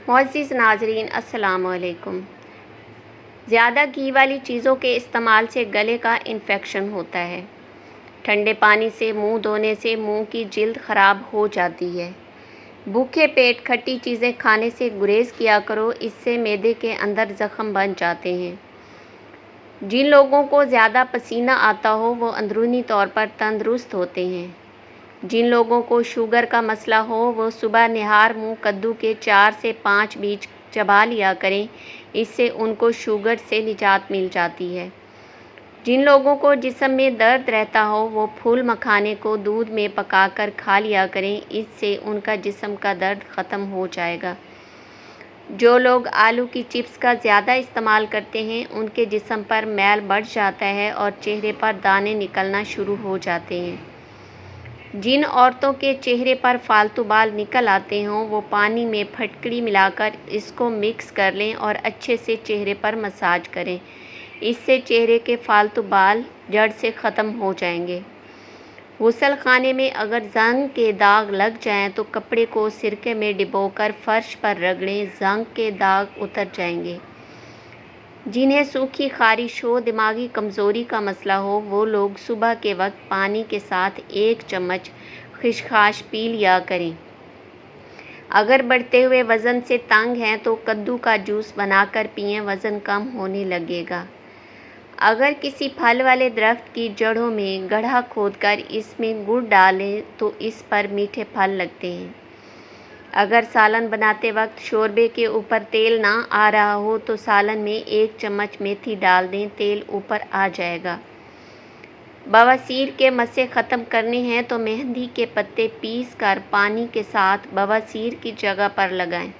معزز ناظرین السلام علیکم۔ زیادہ گھی والی چیزوں کے استعمال سے گلے کا انفیکشن ہوتا ہے۔ ٹھنڈے پانی سے منہ دھونے سے منہ کی جلد خراب ہو جاتی ہے۔ بھوکے پیٹ کھٹی چیزیں کھانے سے گریز کیا کرو، اس سے معدے کے اندر زخم بن جاتے ہیں۔ جن لوگوں کو زیادہ پسینہ آتا ہو وہ اندرونی طور پر تندرست ہوتے ہیں۔ جن لوگوں کو شوگر کا مسئلہ ہو وہ صبح نہار منہ کدو کے 4 سے 5 بیج چبا لیا کریں، اس سے ان کو شوگر سے نجات مل جاتی ہے۔ جن لوگوں کو جسم میں درد رہتا ہو وہ پھول مکھانے کو دودھ میں پکا کر کھا لیا کریں، اس سے ان کا جسم کا درد ختم ہو جائے گا۔ جو لوگ آلو کی چپس کا زیادہ استعمال کرتے ہیں ان کے جسم پر میل بڑھ جاتا ہے اور چہرے پر دانے نکلنا شروع ہو جاتے ہیں۔ جن عورتوں کے چہرے پر فالتو بال نکل آتے ہوں وہ پانی میں پھٹکڑی ملا کر اس کو مکس کر لیں اور اچھے سے چہرے پر مساج کریں، اس سے چہرے کے فالتو بال جڑ سے ختم ہو جائیں گے۔ غسل خانے میں اگر زنگ کے داغ لگ جائیں تو کپڑے کو سرکے میں ڈبو کر فرش پر رگڑیں، زنگ کے داغ اتر جائیں گے۔ جنہیں سوکھی خارش ہو، دماغی کمزوری کا مسئلہ ہو وہ لوگ صبح کے وقت پانی کے ساتھ 1 چمچ خشخاش پی لیا کریں۔ اگر بڑھتے ہوئے وزن سے تنگ ہیں تو کدو کا جوس بنا کر پئیں، وزن کم ہونے لگے گا۔ اگر کسی پھل والے درخت کی جڑوں میں گڑھا کھود کر اس میں گڑ ڈالیں تو اس پر میٹھے پھل لگتے ہیں۔ اگر سالن بناتے وقت شوربے کے اوپر تیل نہ آ رہا ہو تو سالن میں 1 چمچ میتھی ڈال دیں، تیل اوپر آ جائے گا۔ بواسیر کے مسئلے ختم کرنے ہیں تو مہندی کے پتے پیس کر پانی کے ساتھ بواسیر کی جگہ پر لگائیں۔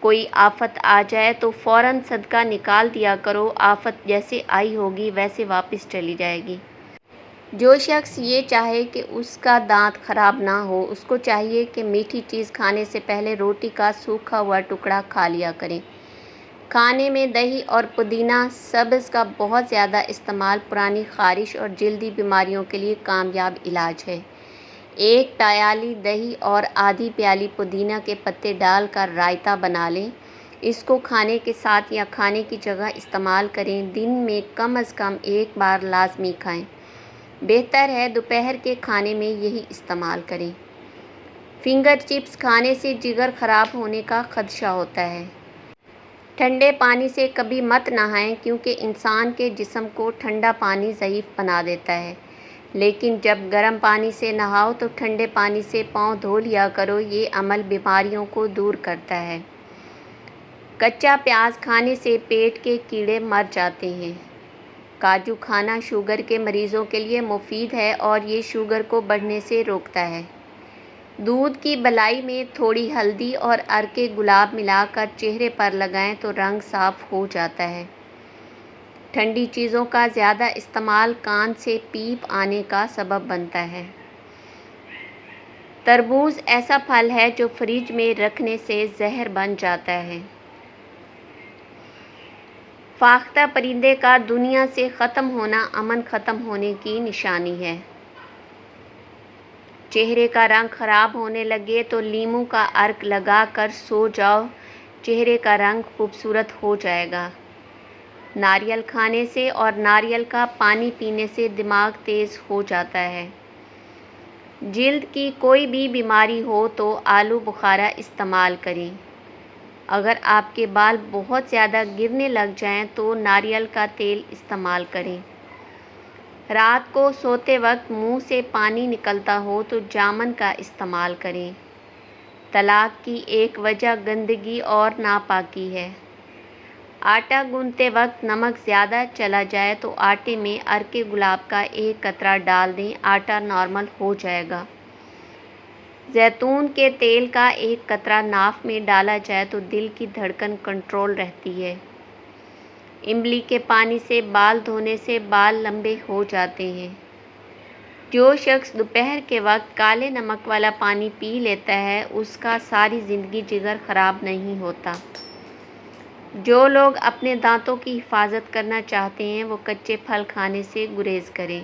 کوئی آفت آ جائے تو فوراً صدقہ نکال دیا کرو، آفت جیسے آئی ہوگی ویسے واپس چلی جائے گی۔ جو شخص یہ چاہے کہ اس کا دانت خراب نہ ہو اس کو چاہیے کہ میٹھی چیز کھانے سے پہلے روٹی کا سوکھا ہوا ٹکڑا کھا لیا کریں۔ کھانے میں دہی اور پودینہ سبز کا بہت زیادہ استعمال پرانی خارش اور جلدی بیماریوں کے لیے کامیاب علاج ہے۔ 1 پیالی دہی اور آدھی پیالی پودینہ کے پتے ڈال کر رائتہ بنا لیں، اس کو کھانے کے ساتھ یا کھانے کی جگہ استعمال کریں۔ دن میں کم از کم 1 بار لازمی کھائیں۔ بہتر ہے دوپہر کے کھانے میں یہی استعمال کریں۔ فنگر چپس کھانے سے جگر خراب ہونے کا خدشہ ہوتا ہے۔ ٹھنڈے پانی سے کبھی مت نہائیں کیونکہ انسان کے جسم کو ٹھنڈا پانی ضعیف بنا دیتا ہے، لیکن جب گرم پانی سے نہاؤ تو ٹھنڈے پانی سے پاؤں دھو لیا کرو، یہ عمل بیماریوں کو دور کرتا ہے۔ کچا پیاز کھانے سے پیٹ کے کیڑے مر جاتے ہیں۔ کاجو کھانا شوگر کے مریضوں کے لیے مفید ہے اور یہ شوگر کو بڑھنے سے روکتا ہے۔ دودھ کی بلائی میں تھوڑی ہلدی اور عرق گلاب ملا کر چہرے پر لگائیں تو رنگ صاف ہو جاتا ہے۔ ٹھنڈی چیزوں کا زیادہ استعمال کان سے پیپ آنے کا سبب بنتا ہے۔ تربوز ایسا پھل ہے جو فریج میں رکھنے سے زہر بن جاتا ہے۔ فاختہ پرندے کا دنیا سے ختم ہونا امن ختم ہونے کی نشانی ہے۔ چہرے کا رنگ خراب ہونے لگے تو لیموں کا عرق لگا کر سو جاؤ، چہرے کا رنگ خوبصورت ہو جائے گا۔ ناریل کھانے سے اور ناریل کا پانی پینے سے دماغ تیز ہو جاتا ہے۔ جلد کی کوئی بھی بیماری ہو تو آلو بخارا استعمال کریں۔ اگر آپ کے بال بہت زیادہ گرنے لگ جائیں تو ناریل کا تیل استعمال کریں۔ رات کو سوتے وقت منہ سے پانی نکلتا ہو تو جامن کا استعمال کریں۔ طلاق کی ایک وجہ گندگی اور ناپاکی ہے۔ آٹا گوندتے وقت نمک زیادہ چلا جائے تو آٹے میں عرق گلاب کا 1 قطرہ ڈال دیں، آٹا نارمل ہو جائے گا۔ زیتون کے تیل کا 1 قطرہ ناف میں ڈالا جائے تو دل کی دھڑکن کنٹرول رہتی ہے۔ املی کے پانی سے بال دھونے سے بال لمبے ہو جاتے ہیں۔ جو شخص دوپہر کے وقت کالے نمک والا پانی پی لیتا ہے اس کا ساری زندگی جگر خراب نہیں ہوتا۔ جو لوگ اپنے دانتوں کی حفاظت کرنا چاہتے ہیں وہ کچے پھل کھانے سے گریز کریں۔